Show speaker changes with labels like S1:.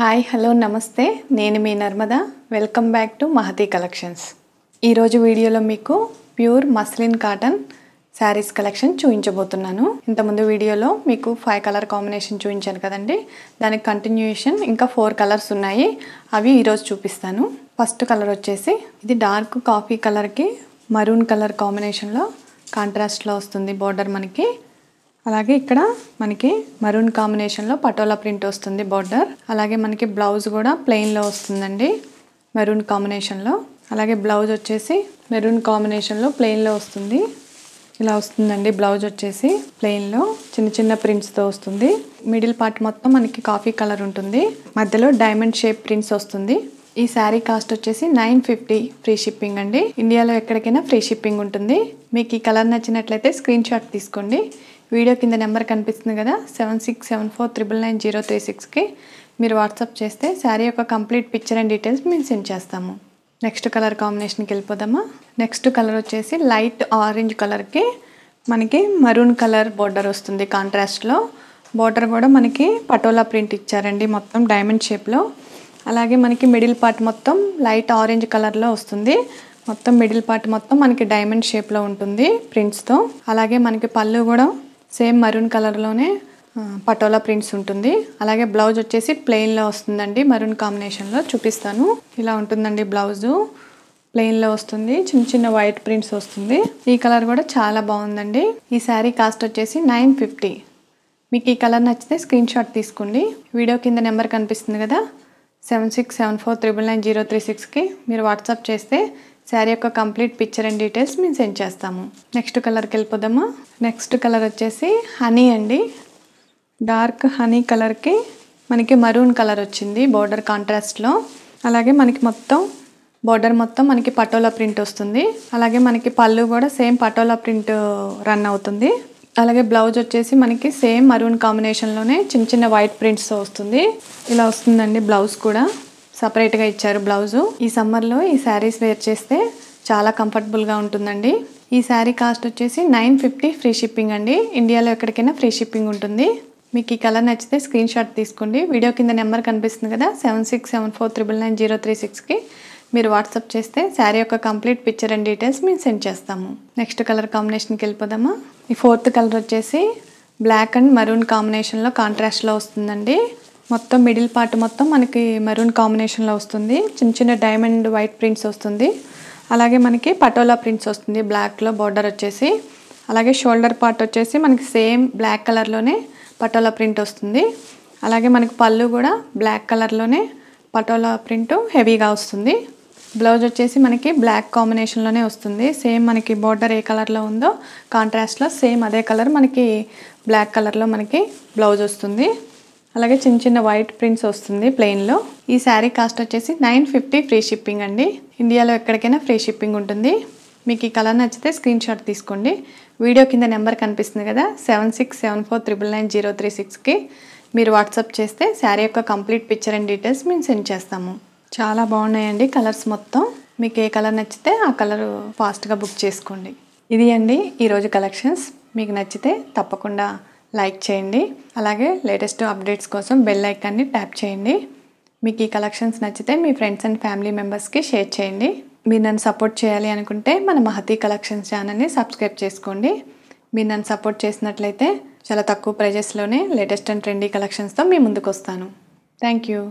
S1: hi hello నమస్తే నేను మీ Narmada welcome back to Mahathi collections ఈరోజు వీడియోలో మీకు pure muslin cotton saris collection చూపించబోతున్నాను ఇంతకుముందు వీడియోలో మీకు 5 కలర్ కాంబినేషన్ చూపించాను కదండి దానికి కంటిన్యూయేషన్ ఇంకా 4 కలర్స్ ఉన్నాయి అవి ఈరోజు చూపిస్తాను ఫస్ట్ కలర్ వచ్చేసి ఇది డార్క్ కాఫీ కలర్కి మరూన్ కలర్ కాంబినేషన్లో కాంట్రాస్ట్లో వస్తుంది బోర్డర్ మనకి అలాగే ఇక్కడ మనకి మరూన్ కాంబినేషన్ లో పటోలా ప్రింట్ వస్తుంది బోర్డర్ అలాగే మనకి బ్లౌజ్ కూడా ప్లెయిన్ లో వస్తుందండి మరూన్ కాంబినేషన్ లో అలాగే బ్లౌజ్ వచ్చేసి మెరూన్ కాంబినేషన్ లో ప్లెయిన్ లో వస్తుంది ఇలా వస్తుందండి బ్లౌజ్ వచ్చేసి ప్లెయిన్ లో చిన్న చిన్న ప్రింట్స్ తో వస్తుంది మిడిల్ పార్ట్ మొత్తం మనకి కాఫీ కలర్ ఉంటుంది మధ్యలో డైమండ్ షేప్ ప్రింట్స్ వస్తుంది ఈ సారీ కాస్ట్ వచ్చేసి 950 ఫ్రీ షిప్పింగ్ అండి ఇండియాలో ఎక్కడికైనా ఫ్రీ షిప్పింగ్ ఉంటుంది మీకు ఈ కలర్ నచ్చినట్లయితే స్క్రీన్ షాట్ తీసుకోండి వీడియో కింద నెంబర్ కనిపిస్తుంది కదా 7674999036 కి మీరు వాట్సాప్ చేస్తే సారీ యొక్క కంప్లీట్ పిక్చర్ అండ్ డీటెయిల్స్ మేము సెండ్ చేస్తాము నెక్స్ట్ కలర్ కాంబినేషన్ కి వెళ్ళిపోదామా నెక్స్ట్ కలర్ వచ్చేసి లైట్ ఆరెంజ్ కలర్ కి మనకి మరూన్ కలర్ బోర్డర్ వస్తుంది కాంట్రాస్ట్ లో బోర్డర్ కూడా మనకి పటోలా ప్రింట్ ఇచ్చారండి మొత్తం డైమండ్ షేప్ లో అలాగే మనకి మిడిల్ పార్ట్ మొత్తం లైట్ ఆరెంజ్ కలర్ లో వస్తుంది మొత్తం మిడిల్ పార్ట్ మొత్తం మనకి డైమండ్ షేప్ లో ఉంటుంది ప్రింట్స్ తో అలాగే మనకి పళ్ళు కూడా సేమ్ మరూన్ కలర్ లోనే పటోలా ప్రింట్స్ ఉంటుంది అలాగే బ్లౌజ్ వచ్చేసి ప్లెయిన్ లో వస్తుందండి మరూన్ కాంబినేషన్ లో చూపిస్తాను ఇలా ఉంటుందండి బ్లౌజ్ ప్లెయిన్ లో వస్తుంది చిన్న చిన్న వైట్ ప్రింట్స్ వస్తుంది ఈ కలర్ కూడా చాలా బాగుందండి ఈ సారీ కాస్ట్ వచ్చేసి 950 మీకు ఈ కలర్ నచ్చితే స్క్రీన్ షాట్ తీసుకోండి వీడియో కింద నెంబర్ కనిపిస్తుంది కదా 7674999036 కి మీరు వాట్సాప్ చేస్తే సారీ యొక్క కంప్లీట్ పిక్చర్ అండ్ డీటెయిల్స్ మేము సెండ్ చేస్తాము నెక్స్ట్ కలర్కి వెళ్ళిపోదామా నెక్స్ట్ కలర్ వచ్చేసి హనీ అండి డార్క్ హనీ కలర్కి మనకి మరూన్ కలర్ వచ్చింది బోర్డర్ కాంట్రాస్ట్లో అలాగే మనకి మొత్తం బోర్డర్ మొత్తం మనకి పటోలా ప్రింట్ వస్తుంది అలాగే మనకి పళ్ళు కూడా సేమ్ పటోలా ప్రింట్ రన్ అవుతుంది అలాగే బ్లౌజ్ వచ్చేసి మనకి సేమ్ మరూన్ కాంబినేషన్లోనే చిన్న చిన్న వైట్ ప్రింట్స్ వస్తుంది ఇలా వస్తుందండి బ్లౌజ్ కూడా సపరేట్గా ఇచ్చారు బ్లౌజు ఈ సమ్మర్లో ఈ శారీస్ వేర్ చేస్తే చాలా కంఫర్టబుల్గా ఉంటుందండి ఈ శారీ కాస్ట్ వచ్చేసి 950 ఫ్రీ షిప్పింగ్ అండి ఇండియాలో ఎక్కడికైనా ఫ్రీ షిప్పింగ్ ఉంటుంది మీకు ఈ కలర్ నచ్చితే స్క్రీన్ షాట్ తీసుకోండి వీడియో కింద నెంబర్ కనిపిస్తుంది కదా 7674999036 కి మీరు వాట్సాప్ చేస్తే శారీ యొక్క కంప్లీట్ పిక్చర్ అండ్ డీటెయిల్స్ మేము సెండ్ చేస్తాము నెక్స్ట్ కలర్ కాంబినేషన్కి వెళ్ళిపోదామా ఈ ఫోర్త్ కలర్ వచ్చేసి బ్లాక్ అండ్ మరూన్ కాంబినేషన్లో కాంట్రాస్ట్లో వస్తుందండి మొత్తం మిడిల్ పార్ట్ మొత్తం మనకి మరూన్ కాంబినేషన్లో వస్తుంది చిన్న చిన్న డైమండ్ వైట్ ప్రింట్స్ వస్తుంది అలాగే మనకి పటోలా ప్రింట్స్ వస్తుంది బ్లాక్లో బార్డర్ వచ్చేసి అలాగే షోల్డర్ పార్ట్ వచ్చేసి మనకి సేమ్ బ్లాక్ కలర్లోనే పటోలా ప్రింట్ వస్తుంది అలాగే మనకి పళ్ళు కూడా బ్లాక్ కలర్లోనే పటోలా ప్రింట్ హెవీగా వస్తుంది బ్లౌజ్ వచ్చేసి మనకి బ్లాక్ కాంబినేషన్లోనే వస్తుంది సేమ్ మనకి బార్డర్ ఏ కలర్లో ఉందో కాంట్రాస్ట్లో సేమ్ అదే కలర్ మనకి బ్లాక్ కలర్లో మనకి బ్లౌజ్ వస్తుంది అలాగే చిన్న చిన్న వైట్ ప్రింట్స్ వస్తుంది ప్లెయిన్లో ఈ శారీ కాస్ట్ వచ్చేసి 950 ఫ్రీ షిప్పింగ్ అండి ఇండియాలో ఎక్కడికైనా ఫ్రీ షిప్పింగ్ ఉంటుంది మీకు ఈ కలర్ నచ్చితే స్క్రీన్ షాట్ తీసుకోండి వీడియో కింద నెంబర్ కనిపిస్తుంది కదా 7674999036 కి మీరు వాట్సాప్ చేస్తే శారీ యొక్క కంప్లీట్ పిక్చర్ అండ్ డీటెయిల్స్ మేము సెండ్ చేస్తాము చాలా బాగున్నాయండి కలర్స్ మొత్తం మీకు ఏ కలర్ నచ్చితే ఆ కలర్ ఫాస్ట్గా బుక్ చేసుకోండి ఇది అండి ఈరోజు కలెక్షన్స్ మీకు నచ్చితే తప్పకుండా లైక్ చేయండి అలాగే లేటెస్ట్ అప్డేట్స్ కోసం బెల్ ఐకాన్ని ట్యాప్ చేయండి మీకు ఈ కలెక్షన్స్ నచ్చితే మీ ఫ్రెండ్స్ అండ్ ఫ్యామిలీ మెంబర్స్కి షేర్ చేయండి మీరు నన్ను సపోర్ట్ చేయాలి అనుకుంటే మన మహతి కలెక్షన్స్ ఛానల్ని సబ్స్క్రైబ్ చేసుకోండి మీరు నన్ను సపోర్ట్ చేసినట్లయితే చాలా తక్కువ ప్రైజెస్లోనే లేటెస్ట్ అండ్ ట్రెండీ కలెక్షన్స్తో మీ ముందుకు వస్తాను థ్యాంక్ యూ